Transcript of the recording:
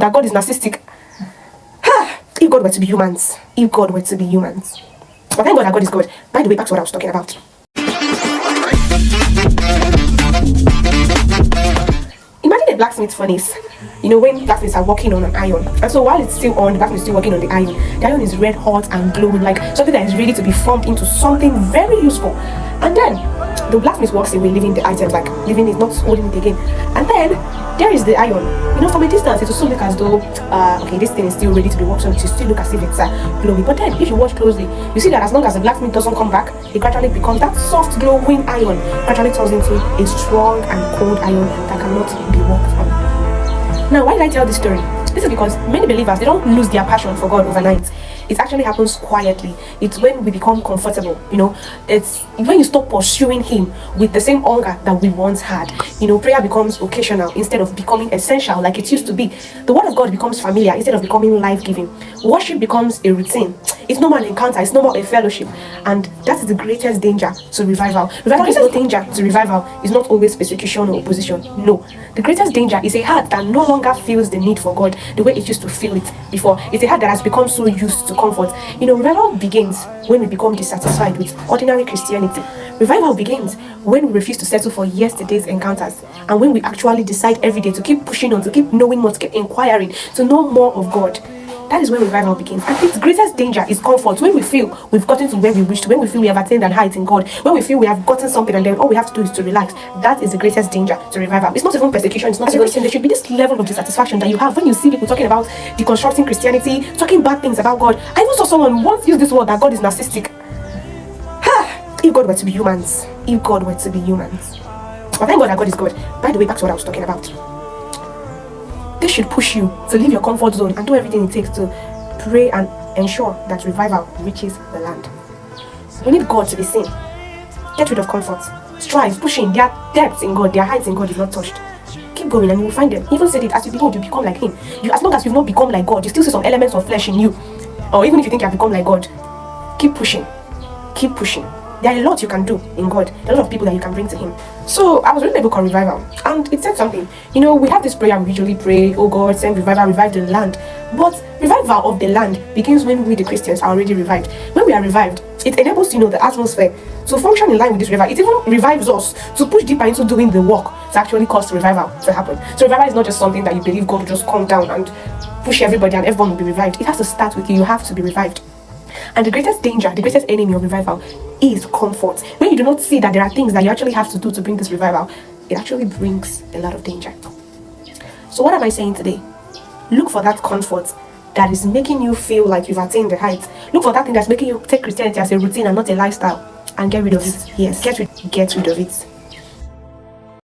that God is narcissistic. If God were to be humans. If God were to be humans. But thank God that God is good. By the way, back to what I was talking about. Imagine a blacksmith furnace. You know, when blacksmiths are working on an iron, and so while it's still on, the blacksmith is still working on the iron is red hot and glowing, like something that is ready to be formed into something very useful. And then the blacksmith walks away, leaving the items, like leaving it, not holding it again. And then there is the iron. You know, from a distance, it will still look as though, okay, this thing is still ready to be worked on. It will still look as if it's glowing. But then, if you watch closely, you see that as long as the blacksmith doesn't come back, it gradually becomes that soft, glowing iron. Gradually turns into a strong and cold iron that cannot be worked on. Now, why did I tell this story? This is because many believers, they don't lose their passion for God overnight. It actually happens quietly. It's when we become comfortable, you know. It's when you stop pursuing Him with the same hunger that we once had. You know, prayer becomes occasional instead of becoming essential like it used to be. The Word of God becomes familiar instead of becoming life-giving. Worship becomes a routine. It's no more an encounter. It's no more a fellowship. And that is the greatest danger to revival. Revival is not danger to revival. It's not always persecution or opposition. No. The greatest danger is a heart that no longer feels the need for God the way it used to feel it before. It's a heart that has become so used to comfort. You know, revival begins when we become dissatisfied with ordinary Christianity. Revival begins when we refuse to settle for yesterday's encounters, and when we actually decide every day to keep pushing on, to keep knowing more, to keep inquiring, to know more of God. That is when revival begins. And its greatest danger is comfort. When we feel we've gotten to where we wish to, when we feel we have attained an height in God, when we feel we have gotten something and then all we have to do is to relax, that is the greatest danger to revival. It's not even persecution, it's not even sin. There should be this level of dissatisfaction that you have when you see people talking about deconstructing Christianity, talking bad things about God. I even saw someone once use this word that God is narcissistic. If God were to be humans. If God were to be humans. But thank God that God is good. By the way, back to what I was talking about. This should push you to leave your comfort zone and do everything it takes to pray and ensure that revival reaches the land. We need God to be seen. Get rid of comfort. Strive, pushing. Their depths in God, their heights in God is not touched. Keep going and you will find them. He even said it, as you behold, you become like Him. As long as you've not become like God, you still see some elements of flesh in you. Or even if you think you have become like God, keep pushing. Keep pushing. There are a lot you can do in God. There are a lot of people that you can bring to Him. So I was reading a book on revival, and it said something. You know, we have this prayer we usually pray, oh God, send revival, revive the land. But revival of the land begins when we, the Christians, are already revived. When we are revived, it enables, you know, the atmosphere to function in line with this revival. It even revives us to push deeper into doing the work to actually cause revival to happen. So revival is not just something that you believe God will just come down and push everybody and everyone will be revived. It has to start with you. You have to be revived. And the greatest danger, the greatest enemy of revival is comfort. When you do not see that there are things that you actually have to do to bring this revival, it actually brings a lot of danger. So what am I saying today? Look for that comfort that is making you feel like you've attained the heights. Look for that thing that's making you take Christianity as a routine and not a lifestyle. And get rid of it. Yes, get rid of it.